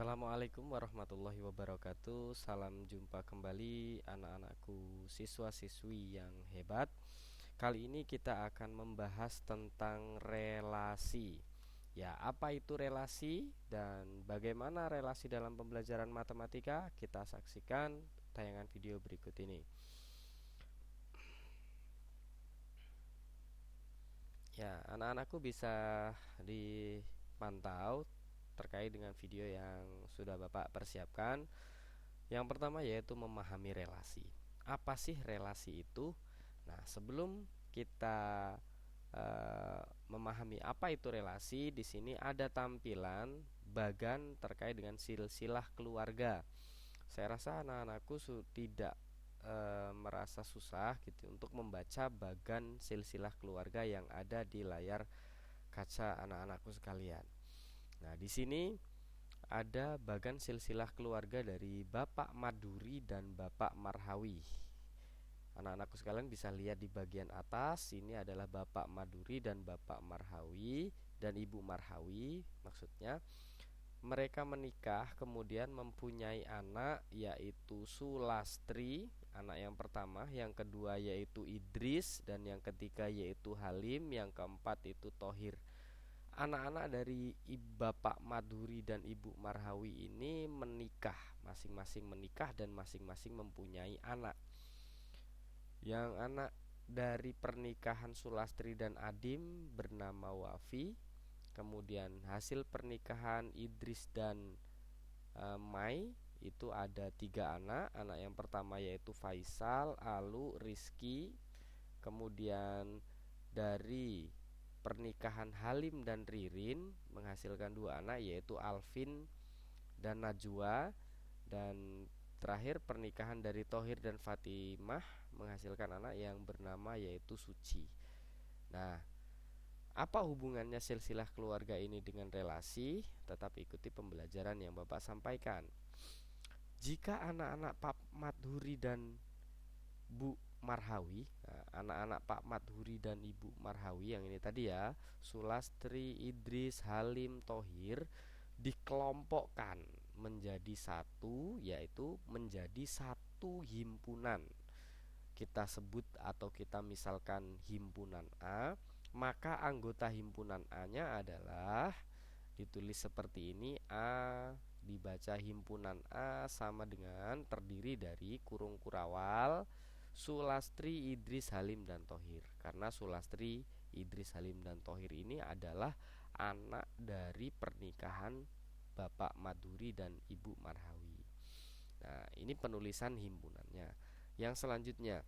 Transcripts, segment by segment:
Assalamualaikum warahmatullahi wabarakatuh. Salam jumpa kembali anak-anakku siswa-siswi yang hebat. Kali ini kita akan membahas tentang relasi. Ya, apa itu relasi dan bagaimana relasi dalam pembelajaran matematika? Kita saksikan tayangan video berikut ini. Ya, anak-anakku bisa dipantau terkait dengan video yang sudah Bapak persiapkan. Yang pertama yaitu memahami relasi. Apa sih relasi itu? Nah, sebelum kita memahami apa itu relasi, di sini ada tampilan bagan terkait dengan silsilah keluarga. Saya rasa anak-anakku tidak merasa susah gitu untuk membaca bagan silsilah keluarga yang ada di layar kaca anak-anakku sekalian. Nah, di sini ada bagan silsilah keluarga dari Bapak Maduri dan Bapak Marhawi. Anak-anakku sekalian bisa lihat di bagian atas, ini adalah Bapak Maduri dan Bapak Marhawi dan Ibu Marhawi. Maksudnya mereka menikah kemudian mempunyai anak yaitu Sulastri, anak yang pertama, yang kedua yaitu Idris, dan yang ketiga yaitu Halim, yang keempat itu Tohir. Anak-anak dari Bapak Maduri dan Ibu Marhawi ini menikah, masing-masing menikah dan masing-masing mempunyai anak. Yang anak dari pernikahan Sulastri dan Adim bernama Wafi. Kemudian hasil pernikahan Idris dan Mai itu ada 3 anak. Anak yang pertama yaitu Faisal, Alu, Rizki. Kemudian dari pernikahan Halim dan Ririn menghasilkan 2 anak yaitu Alvin dan Najwa. Dan terakhir pernikahan dari Tohir dan Fatimah menghasilkan anak yang bernama yaitu Suci. Nah, apa hubungannya silsilah keluarga ini dengan relasi? Tetap ikuti pembelajaran yang Bapak sampaikan. Jika anak-anak Pak Madhuri dan Bu Marhawi, anak-anak Pak Madhuri dan Ibu Marhawi yang ini tadi ya, Sulastri, Idris, Halim, Tohir, dikelompokkan menjadi satu, yaitu menjadi satu himpunan. Kita sebut atau kita misalkan himpunan A, maka anggota himpunan A-nya adalah ditulis seperti ini. A dibaca himpunan A sama dengan terdiri dari kurung kurawal Sulastri, Idris, Halim, dan Tohir. Karena Sulastri, Idris, Halim, dan Tohir ini adalah anak dari pernikahan Bapak Maduri dan Ibu Marhawi. Nah, ini penulisan himpunannya. Yang selanjutnya,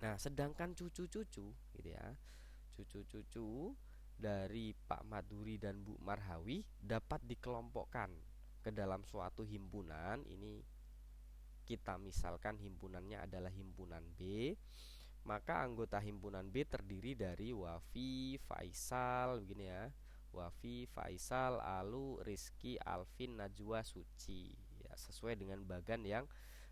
nah, sedangkan cucu-cucu gitu ya, cucu-cucu dari Pak Maduri dan Bu Marhawi dapat dikelompokkan ke dalam suatu himpunan. Ini kita misalkan himpunannya adalah himpunan B. Maka anggota himpunan B terdiri dari Wafi, Faisal, begini ya, Wafi, Faisal, Alu, Rizki, Alvin, Najwa, Suci, ya, sesuai dengan bagan yang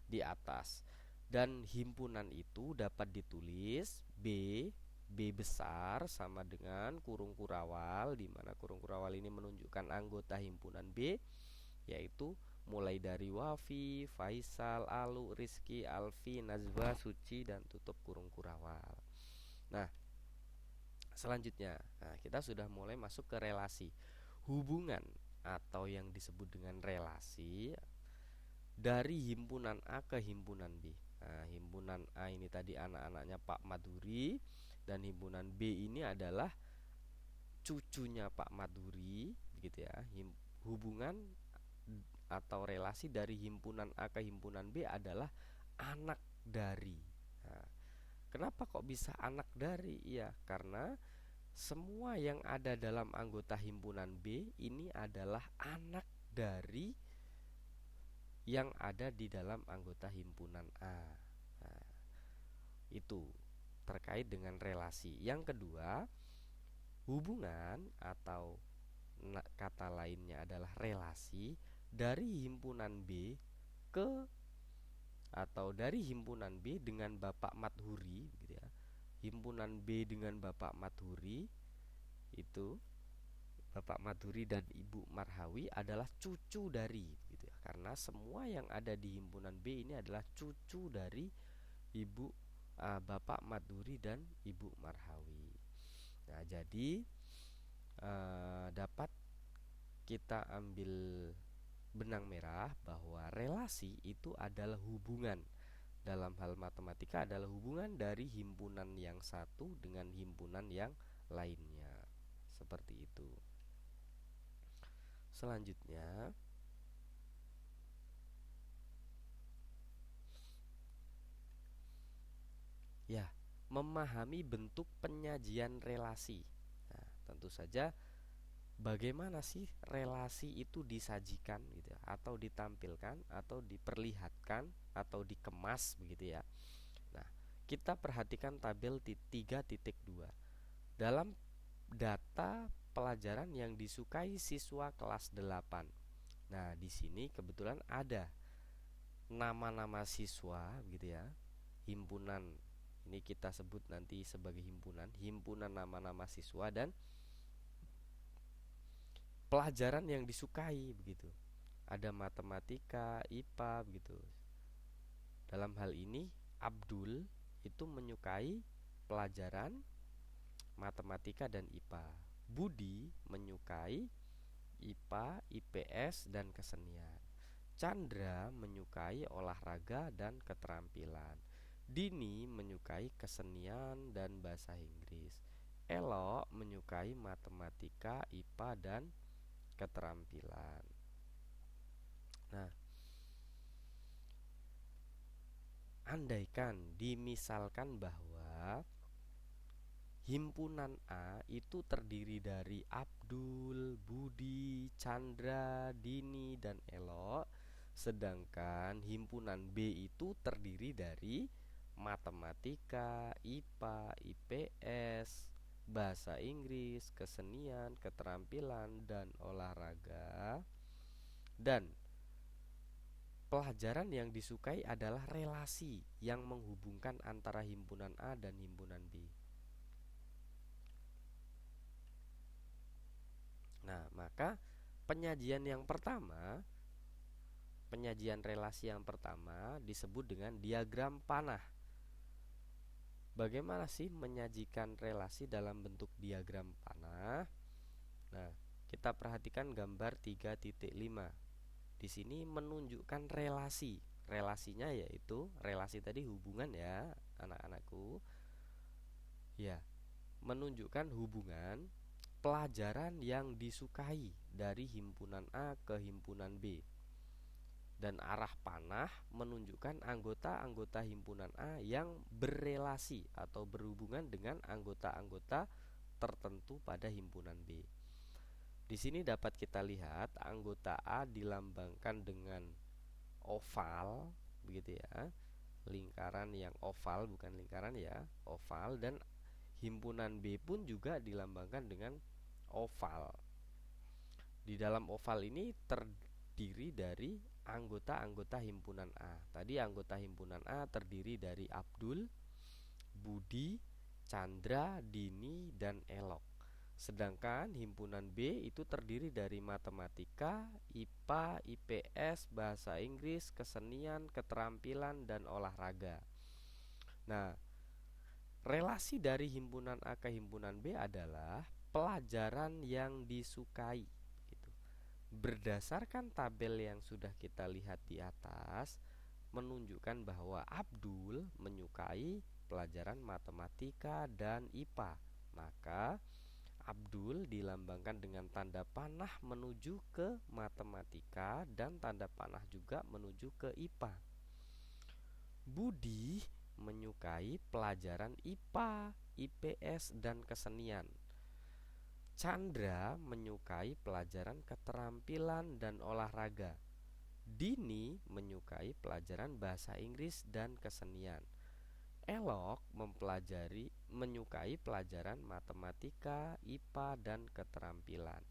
di atas. Dan himpunan itu dapat ditulis B besar sama dengan kurung kurawal, di mana kurung kurawal ini menunjukkan anggota himpunan B, yaitu mulai dari Wafi, Faisal, Alu, Rizki, Alfi, Najwa, Suci, dan tutup kurung kurawal. Nah, selanjutnya, kita sudah mulai masuk ke relasi. Hubungan atau yang disebut dengan relasi dari himpunan A ke himpunan B. Nah, himpunan A ini tadi anak-anaknya Pak Maduri, dan himpunan B ini adalah cucunya Pak Maduri, begitu ya. Hubungan atau relasi dari himpunan A ke himpunan B adalah anak dari. Nah, kenapa kok bisa anak dari? Ya, karena semua yang ada dalam anggota himpunan B ini adalah anak dari yang ada di dalam anggota himpunan A. Nah, itu terkait dengan relasi. Yang kedua, hubungan atau kata lainnya adalah relasi dari himpunan B ke atau dari himpunan B dengan Bapak Madhuri, gitu ya. Himpunan B dengan Bapak Madhuri itu Bapak Maduri dan Ibu Marhawi adalah cucu dari, gitu ya. Karena semua yang ada di himpunan B ini adalah cucu dari Bapak Maduri dan Ibu Marhawi. Nah, jadi dapat kita ambil benang merah bahwa relasi itu adalah hubungan. Dalam hal matematika adalah hubungan dari himpunan yang satu dengan himpunan yang lainnya. Seperti itu. Selanjutnya, ya, memahami bentuk penyajian relasi. Nah, tentu saja bagaimana sih relasi itu disajikan gitu ya, atau ditampilkan atau diperlihatkan atau dikemas begitu ya. Nah, kita perhatikan tabel 3.2. Dalam data pelajaran yang disukai siswa kelas 8. Nah, di sini kebetulan ada nama-nama siswa gitu ya. Himpunan ini kita sebut nanti sebagai himpunan nama-nama siswa dan pelajaran yang disukai begitu. Ada matematika, IPA begitu. Dalam hal ini Abdul itu menyukai pelajaran matematika dan IPA. Budi menyukai IPA, IPS dan kesenian. Chandra menyukai olahraga dan keterampilan. Dini menyukai kesenian dan bahasa Inggris. Elok menyukai matematika, IPA dan keterampilan. Nah, andaikan dimisalkan bahwa himpunan A itu terdiri dari Abdul, Budi, Chandra, Dini, dan Elok, sedangkan himpunan B itu terdiri dari matematika, IPA, IPS, bahasa Inggris, kesenian, keterampilan, dan olahraga. Dan pelajaran yang disukai adalah relasi yang menghubungkan antara himpunan A dan himpunan B. Nah, maka penyajian relasi yang pertama disebut dengan diagram panah. Bagaimana sih menyajikan relasi dalam bentuk diagram panah? Nah, kita perhatikan gambar 3.5. Di sini menunjukkan relasi. Relasinya yaitu relasi tadi hubungan ya, anak-anakku. Ya, menunjukkan hubungan pelajaran yang disukai dari himpunan A ke himpunan B. Dan arah panah menunjukkan anggota-anggota himpunan A yang berelasi atau berhubungan dengan anggota-anggota tertentu pada himpunan B. Di sini dapat kita lihat anggota A dilambangkan dengan oval, begitu ya. Lingkaran yang oval, bukan lingkaran ya, oval. Dan himpunan B pun juga dilambangkan dengan oval. Di dalam oval ini terdiri dari anggota-anggota himpunan A. Tadi anggota himpunan A terdiri dari Abdul, Budi, Chandra, Dini, dan Elok. Sedangkan himpunan B itu terdiri dari matematika, IPA, IPS, bahasa Inggris, kesenian, keterampilan, dan olahraga. Nah, relasi dari himpunan A ke himpunan B adalah pelajaran yang disukai gitu. Berdasarkan tabel yang sudah kita lihat di atas, menunjukkan bahwa Abdul menyukai pelajaran matematika dan IPA. Maka Abdul dilambangkan dengan tanda panah menuju ke matematika dan tanda panah juga menuju ke IPA. Budi menyukai pelajaran IPA, IPS, dan kesenian. Chandra menyukai pelajaran keterampilan dan olahraga. Dini menyukai pelajaran bahasa Inggris dan kesenian. Elok menyukai pelajaran matematika, IPA, dan keterampilan.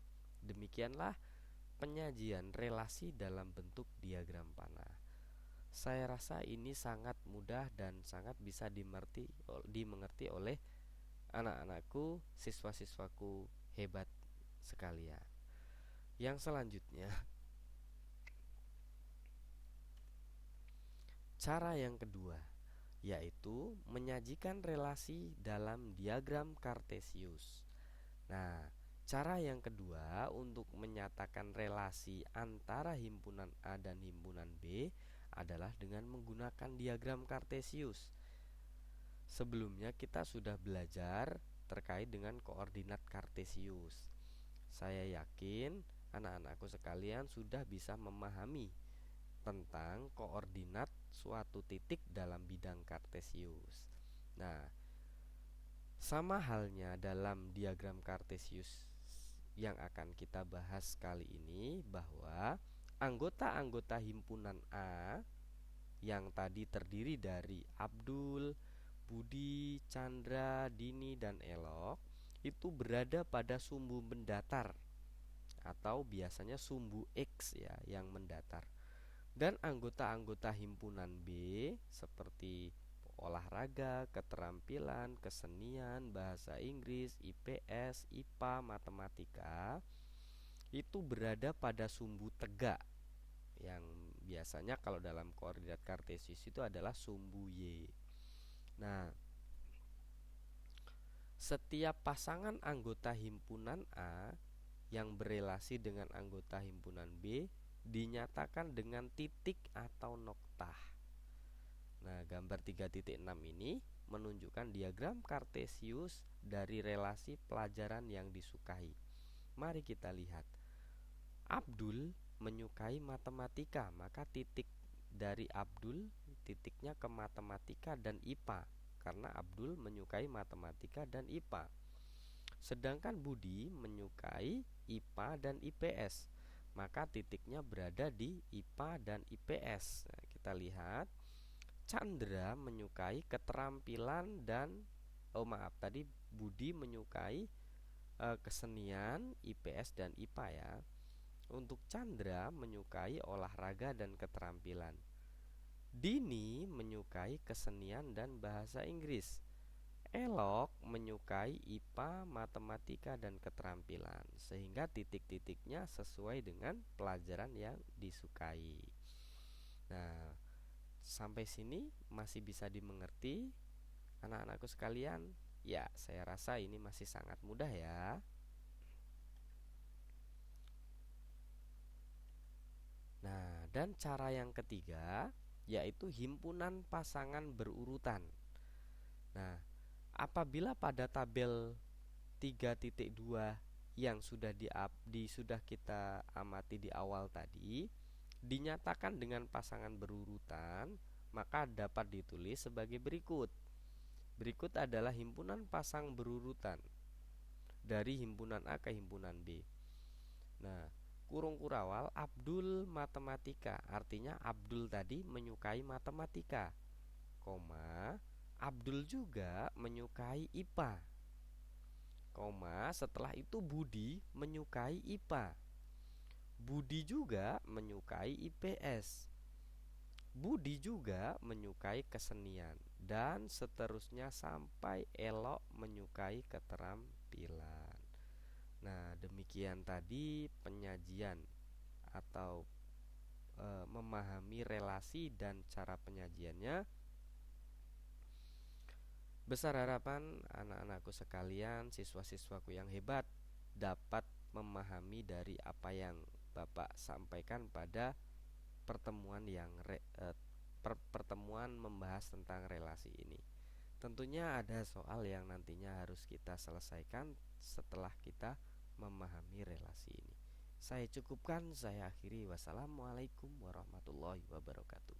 Demikianlah penyajian relasi dalam bentuk diagram panah. Saya rasa ini sangat mudah dan sangat bisa dimengerti oleh anak-anakku, siswa-siswaku hebat sekalian. Yang selanjutnya, cara yang kedua yaitu menyajikan relasi dalam diagram Kartesius. Nah, cara yang kedua untuk menyatakan relasi antara himpunan A dan himpunan B adalah dengan menggunakan diagram Kartesius. Sebelumnya kita sudah belajar terkait dengan koordinat Kartesius. Saya yakin anak-anakku sekalian sudah bisa memahami tentang koordinat suatu titik dalam bidang Kartesius. Nah, sama halnya dalam diagram Kartesius yang akan kita bahas kali ini, bahwa anggota-anggota himpunan A yang tadi terdiri dari Abdul, Budi, Chandra, Dini, dan Elok itu berada pada sumbu mendatar atau biasanya sumbu X ya yang mendatar. Dan anggota-anggota himpunan B seperti olahraga, keterampilan, kesenian, bahasa Inggris, IPS, IPA, matematika itu berada pada sumbu tegak yang biasanya kalau dalam koordinat Kartesius itu adalah sumbu Y. Nah, setiap pasangan anggota himpunan A yang berelasi dengan anggota himpunan B dinyatakan dengan titik atau noktah. Nah, gambar 3.6 ini menunjukkan diagram Kartesius dari relasi pelajaran yang disukai. Mari kita lihat. Abdul menyukai matematika, maka titik dari Abdul titiknya ke matematika dan IPA, karena Abdul menyukai matematika dan IPA. Sedangkan Budi menyukai IPA dan IPS, maka titiknya berada di IPA dan IPS. Nah, kita lihat Chandra menyukai keterampilan dan tadi Budi menyukai kesenian, IPS dan IPA ya. Untuk Chandra menyukai olahraga dan keterampilan. Dini menyukai kesenian dan bahasa Inggris. Elok menyukai IPA, matematika dan keterampilan, sehingga titik-titiknya sesuai dengan pelajaran yang disukai. Nah, sampai sini masih bisa dimengerti anak-anakku sekalian? Ya, saya rasa ini masih sangat mudah ya. Nah, dan cara yang ketiga yaitu himpunan pasangan berurutan. Nah, apabila pada tabel 3.2 yang sudah kita amati di awal tadi dinyatakan dengan pasangan berurutan, maka dapat ditulis sebagai berikut. Berikut adalah himpunan pasang berurutan dari himpunan A ke himpunan B. Nah, kurung kurawal Abdul matematika, artinya Abdul tadi menyukai matematika, koma Abdul juga menyukai IPA, koma setelah itu Budi menyukai IPA, Budi juga menyukai IPS, Budi juga menyukai kesenian, dan seterusnya sampai Elok menyukai keterampilan. Nah, demikian tadi penyajian atau memahami relasi dan cara penyajiannya. Besar harapan anak-anakku sekalian, siswa-siswaku yang hebat dapat memahami dari apa yang Bapak sampaikan pada pertemuan membahas tentang relasi ini. Tentunya ada soal yang nantinya harus kita selesaikan setelah kita memahami relasi ini. Saya cukupkan, saya akhiri. Wassalamualaikum warahmatullahi wabarakatuh.